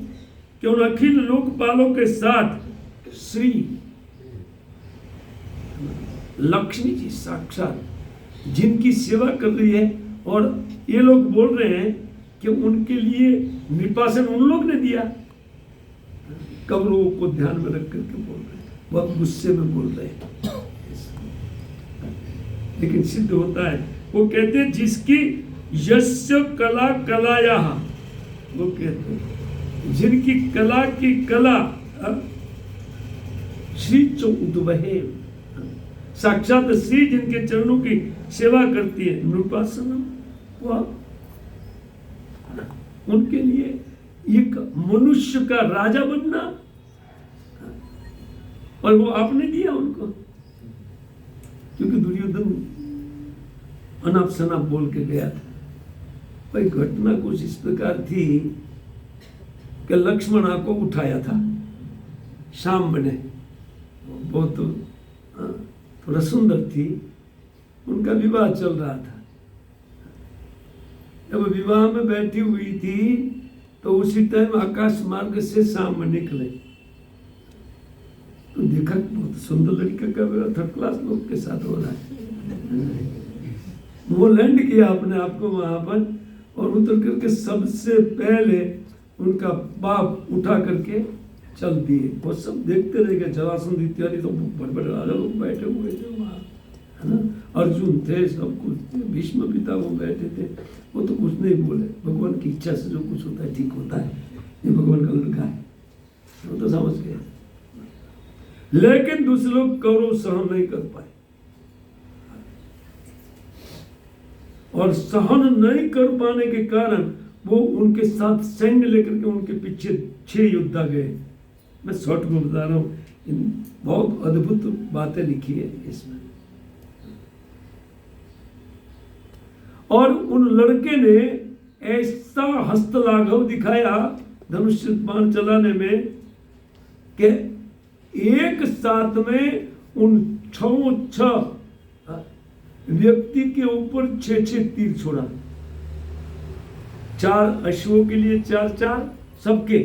कि उन अखिल लोकपालों के साथ श्री लक्ष्मी जी साक्षात जिनकी सेवा कर रही है। और ये लोग बोल रहे हैं कि उनके लिए निपासन उन लोग ने दिया। कौरवों को ध्यान में रख करके बोल रहे हैं, बहुत गुस्से में बोल रहे हैं, लेकिन सिद्ध होता है। वो कहते हैं जिसकी यस्य कला कलाया, वो कहते हैं जिनकी कला की कला श्री चो उद्वहे, साक्षात श्री जिनके चरणों की सेवा करती है, नृपासनम, वह उनके लिए एक मनुष्य का राजा बनना, और वो आपने दिया उनको, क्योंकि दुर्योधन अनाप शनाप बोल के गया था। भाई घटना कुछ इस प्रकार थी कि लक्ष्मणा को उठाया था शाम ने, बहुत थोड़ा सुंदर थी, उनका विवाह चल रहा था। जब विवाह में बैठी हुई थी तो उसी टाइम आकाश मार्ग से शाम में निकले, तो देखा बहुत सुंदर लड़का का विवाह थर्ड क्लास लोग के साथ हो रहा है। वो लैंड किया अपने आप को वहां पर, और उतर करके सबसे पहले उनका बाप उठा करके चल दिए। वो सब देखते रह गए, जरासंध इत्यादि तो बड़े बड़े राजा लोग बैठे हुए थे वहाँ, है ना। अर्जुन थे, सब कुछ, भीष्म पिता वो बैठे थे, वो तो कुछ नहीं बोले। भगवान की इच्छा से जो कुछ होता है ठीक होता है, ये भगवान का लड़का है, वो तो समझ गया। लेकिन दूसरे लोग कौरव सहन नहीं कर पाए, और सहन नहीं कर पाने के कारण वो उनके साथ सैन्य लेकर के उनके पीछे 6 योद्धा गए। मैं शॉर्ट में बता रहा हूँ, बहुत अद्भुत बातें लिखी है इसमें। और उन लड़के ने ऐसा हस्तलाघव दिखाया धनुष बाण चलाने में कि एक साथ में उन 6 व्यक्ति के ऊपर 6 तीर छोड़ा। 4 अश्वों के लिए 4 सबके,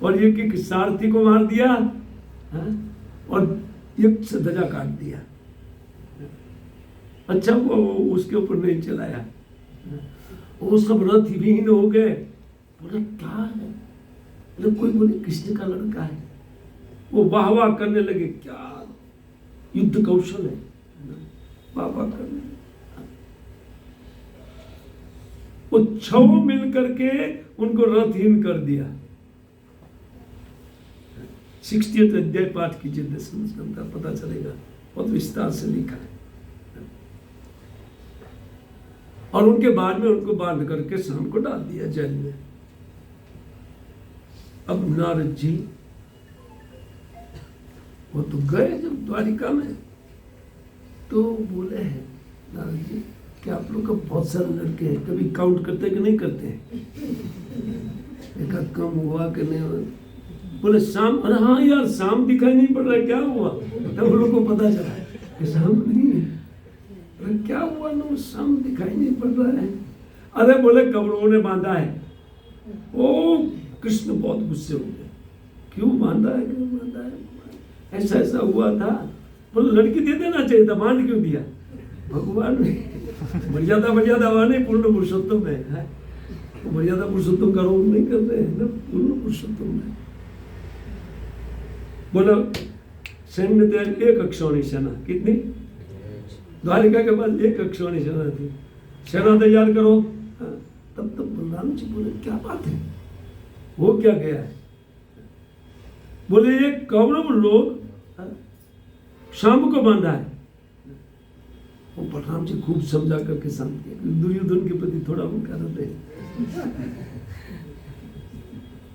और एक सारथी को मार दिया और एक से ध्वजा काट दिया। अच्छा वो उसके ऊपर नहीं चलाया, वो सब रथ विहीन हो गए। बोले क्या है, बोले कोई बोले कृष्ण का लड़का है। वो वाह वाह करने लगे, क्या युद्ध कौशल है, वाह वाह करने। वो 6 मिल करके उनको रथहीन कर दिया। 60 अध्याय पाठ कीजिए, 10वें स्कंद का, पता चलेगा, बहुत विस्तार से लिखा है। और उनके बाद में उनको बांध करके शाम को डाल दिया जेल में। अब नारद जी वो तो गए जब द्वारिका में, तो बोले हैं नारद जी कि आप लोग का बहुत सारे लड़के हैं, कभी काउंट करते कि नहीं करते हैं, एक आध कम हुआ कि नहीं हुआ। बोले शाम, अरे हाँ यार शाम दिखाई नहीं पड़ रहा है, क्या हुआ? तब उन लोगों को पता चला कि शाम नहीं है। अरे क्या हुआ ना, शाम दिखाई नहीं पड़ रहा है। अरे बोले कौरवों ने बांधा है। ओ कृष्ण बहुत गुस्से हो गए, क्यों बांधा है, क्यों बांधा है, ऐसा ऐसा हुआ था। बोले लड़की दे देना चाहिए था, बांध क्यों दिया? भगवान ने मर्यादा वाले पूर्ण पुरुषोत्तम है, मर्यादा पुरुषोत्तम का रोग नहीं कर रहे हैं ना, पूर्ण पुरुषोत्तम है। बोला सैन्य दल 1 अक्षौणी सेना, कितनी? द्वारिका के पास 1 अक्षौणी सेना थी, सेना तैयार करो। तब बलराम जी बोले क्या बात है, वो क्या गया है? बोले ये कौरव लोग शाम को बांधा है। वो बलराम जी खूब समझा करके शांत किया, दुर्योधन के प्रति थोड़ा उनका रहते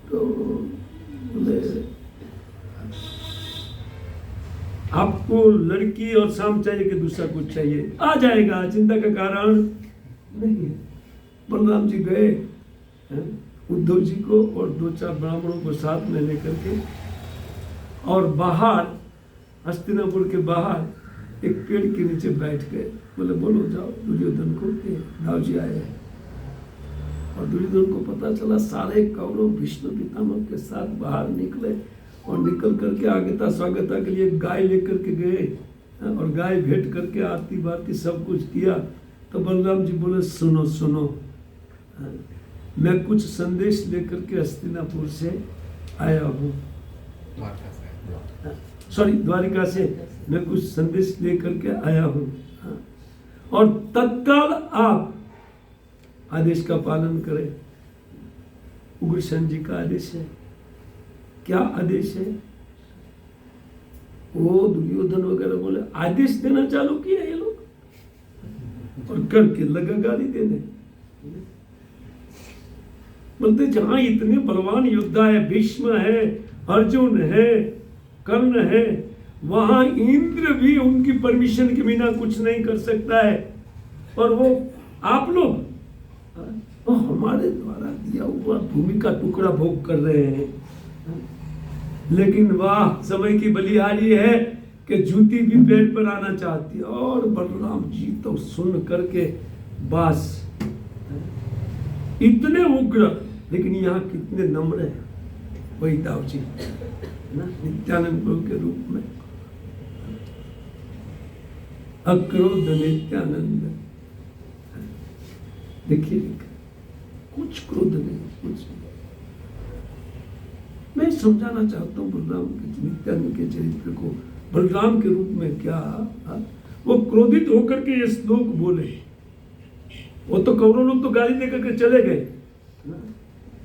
तो बोले आपको लड़की और शाम चाहिए कि दूसरा कुछ चाहिए? आ जाएगा, चिंता का कारण नहीं है। बलराम जी गए उद्धव जी को और 2-4 ब्राह्मणों को साथ में लेकर के, और बाहर हस्तिनापुर के बाहर एक पेड़ के नीचे बैठ गए। बोले बोलो जाओ दुर्योधन को कि दाऊ जी आए हैं। और दुर्योधन को पता चला, सारे कौरव भीष्म पितामह के साथ बाहर निकले और निकल करके आगता स्वागता के लिए गाय लेकर के गए, और गाय भेंट करके आरती बारती सब कुछ किया। तो बलराम जी बोले सुनो सुनो, मैं कुछ संदेश लेकर के हस्तिनापुर से आया हूँ, द्वारिका से मैं कुछ संदेश लेकर के आया हूँ, और तत्काल आप आदेश का पालन करें। उग्रसेन जी का आदेश है। क्या आदेश है? वो दुर्योधन वगैरह बोले आदेश देना चालू किया ये लोग, और करके लगा गाली देने। बोलते जहां इतने बलवान योद्धा है, भीष्म है, अर्जुन है, कर्ण है, वहां इंद्र भी उनकी परमिशन के बिना कुछ नहीं कर सकता है, और वो आप लोग तो हमारे द्वारा दिया हुआ भूमि का टुकड़ा भोग कर रहे हैं। लेकिन वाह समय की बलिहारी है कि जूती भी पेड़ पर आना चाहती है। और बलराम जी तो सुन करके बस इतने उग्र, लेकिन यहाँ कितने नम्र है। वही दाऊ जी ना, नित्यानंद प्रभु के रूप में अक्रोध नित्यानंद। देखिए कुछ क्रोध नहीं, कुछ नहीं। मैं समझाना चाहता हूँ बलराम के नित्यानंद के चरित्र को। बलराम के रूप में क्या वो क्रोधित होकर के ये श्लोक बोले। वो तो कौरव लोग तो गाली देकर के चले गए,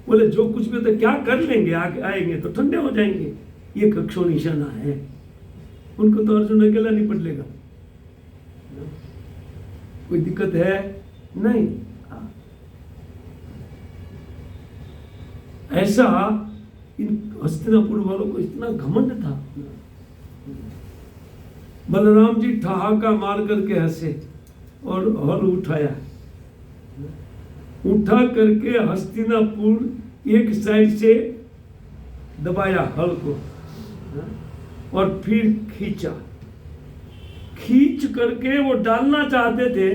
बोले जो कुछ भी तो क्या कर लेंगे, आगे आएंगे तो ठंडे हो जाएंगे, ये कक्षो निशाना है। उनको तो अर्जुन अकेला निपट लेगा, कोई दिक्कत है नहीं। ऐसा इन हस्तिनापुर वालों को इतना घमंड था। बलराम जी ठहाका मार करके हंसे और हल उठाया, उठा करके हस्तिनापुर एक साइड से दबाया हल को और फिर खींचा, खींच करके वो डालना चाहते थे।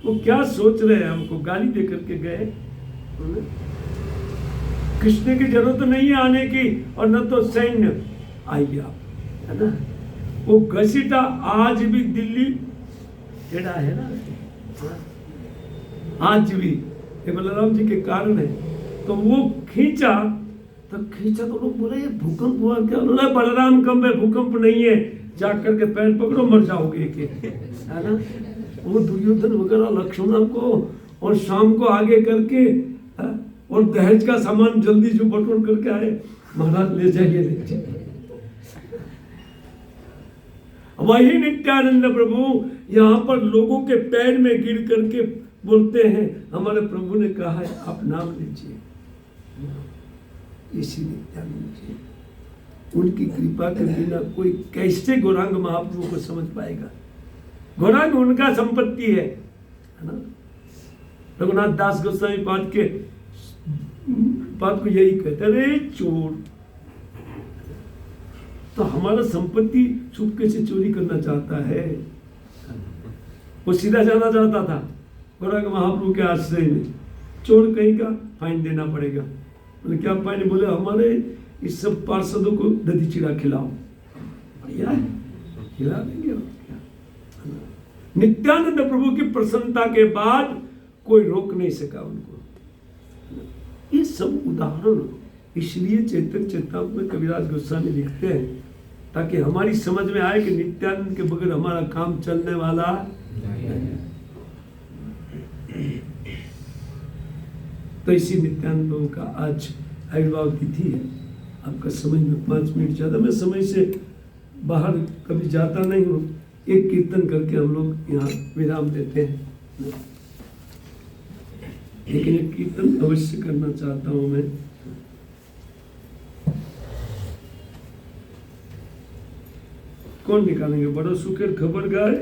वो क्या सोच रहे हैं, हमको गाली दे करके गए। कृष्ण की जरूरत नहीं है आने की, और न तो सैन्य आइए आप, है ना। वो घसीटा आज भी दिल्ली टेढ़ा है ना, आज भी ये बलराम जी के कारण है। तो वो खींचा तो लोग बोले ये भूकंप हुआ क्या? बोले बलराम कंप है, भूकंप नहीं है, जाकर के पैर पकड़ो मर जाओगे, है ना। वो दुर्योधन वगैरह लक्ष्मण को और शाम को आगे करके और दहेज का सामान जल्दी जो बटोर करके आए, महाराज ले जाइए। वही नित्यानंद प्रभु यहाँ पर लोगों के पैर में गिर करके बोलते हैं, हमारे प्रभु ने कहा है आप नाम लीजिए। इसी नित्यानंद जी, उनकी कृपा के बिना कोई कैसे गौरांग महाप्रभु को समझ पाएगा? गौरांग उनका संपत्ति है ना। रघुनाथ दास गोस्वामी बात को यही कहते, अरे चोर तो हमारा संपत्ति चुपके से चोरी करना चाहता है। वो सीधा जाना चाहता था गौरांग महाप्रभु के आश्रय में, चोर कहीं का फाइन देना पड़ेगा। बोले क्या फाइन? बोले हमारे इस सब पार्षदों को दधी चिड़ा खिलाओ। बढ़िया, खिला देंगे। नित्यानंद प्रभु की प्रसन्नता के बाद कोई रोक नहीं सका उनको। ये सब उदाहरण इसलिए चैतन्य चेतावनी में कविराज गोस्वामी लिखते हैं ताकि हमारी समझ में आए कि नित्यानंद के बगैर हमारा काम चलने वाला नहीं। तो इसी नित्यानंद प्रभु का आज आविर्भाव तिथि है। आपका समझ में 5 मिनट ज़्यादा, मैं समय से बाहर कभी जाता नहीं हूँ। एक कीर्तन करके हम लोग यहाँ विराम देते हैं, लेकिन एक कीर्तन अवश्य करना चाहता हूँ मैं। कौन निकालेंगे? बड़ा सुखेर खबर गाय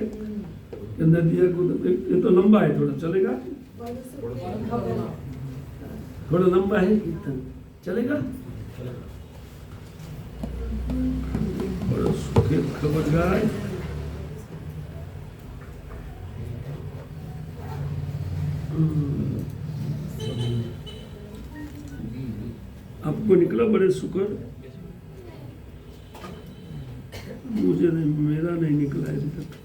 नदिया को, ये तो लंबा है, थोड़ा चलेगा? थोड़ा लंबा है कीर्तन, चलेगा? बड़ा सुखेर खबर गाय। आपको निकला बड़े सुकर? मुझे नहीं, मेरा नहीं निकला अभी तक।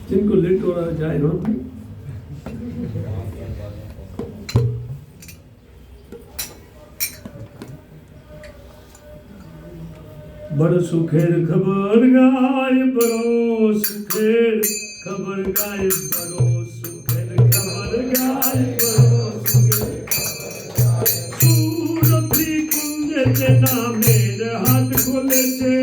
जिनको लेट हो रहा जाए ना, बड़ सुखेर खबर गाय, बड़ो सुखेर खबर गाय, बड़ो सुखेर खबर गाय, बड़ो सुखेर सूरती कुंज के नामेर हाथ खोले से,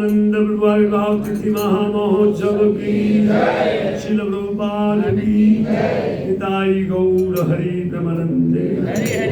नित्यानंद प्रभु आविर्भाव तिथि महामहोत्सव की श्रील प्रभुपाद की निताई गौर हरि प्रेमानंदे।